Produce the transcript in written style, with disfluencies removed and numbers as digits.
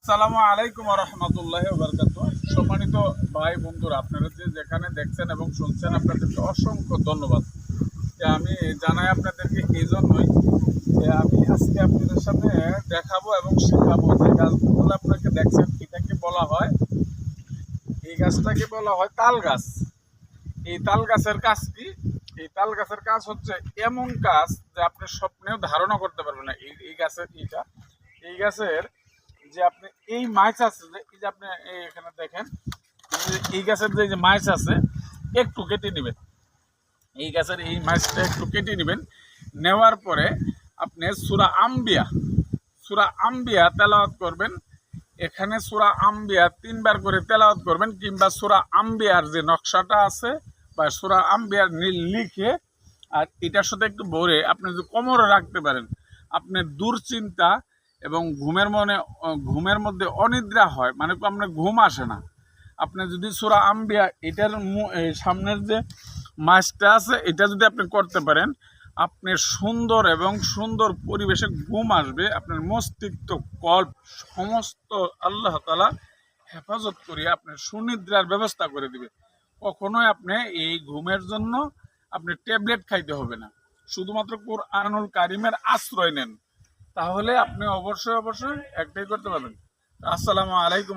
আসসালামু আলাইকুম ওয়া রাহমাতুল্লাহি ওয়া বারাকাতুহু। সম্মানিত ভাই বন্ধুরা, আপনারা যেখানে দেখছেন এবং শুনছেন আপনাদেরকে অসংখ্য ধন্যবাদ। আমি জানাই আপনাদেরকে এই জন্যই যে আমি আজকে আপনাদের সাথে দেখাবো এবং শেখাবো যে গাছগুলো আপনাকে দেখছেন এটাকে বলা হয়, এই গাছটাকে বলা হয় তাল গাছ। এই তাল গাছের কাজ কি? এই তাল গাছের কাজ হচ্ছে এমন কাজ যে আপনি স্বপ্নেও ধারণা করতে পারবেন না। এই গাছের এই গাছের যে আপনি এই মাছ আছে, যে এই যে আপনি এখানে দেখেন, এই গাছের যে মাছ আছে একটু কেটে নেবেন। এই গাছের এই মাছটা একটু কেটে নেবেন। নেওয়ার পরে আপনি সূরা আম্বিয়া তেলাওয়াত করবেন। এখানে সূরা আম্বিয়া 3 বার করে তেলাওয়াত করবেন, কিংবা সূরা আম্বিয়ার যে নকশাটা আছে বা সূরা আম্বিয়ার লিখে আর এটার সাথে একটু ভরে আপনি যদি কোমরে রাখতে পারেন, আপনার দুশ্চিন্তা এবং ঘুমের মধ্যে অনিদ্রা হয়, মানে আপনার ঘুম আসে না। আপনি যদি সূরা আম্বিয়া এটার সামনের যে মাছটা আছে এটা যদি আপনি করতে পারেন, আপনার সুন্দর পরিবেশে ঘুম আসবে। আপনার মস্তিষ্ক কল্প সমস্ত আল্লাহ তাআলা হেফাজত করিয়া আপনার সুনিদ্রার ব্যবস্থা করে দিবে। কখনোই আপনি এই ঘুমের জন্য আপনি ট্যাবলেট খাইতে হবে না, শুধুমাত্র কুরআনুল কারীমের আশ্রয় নেন, তাহলে আপনি অবশ্যই একটাই করতে পারবেন। আসসালামু আলাইকুম।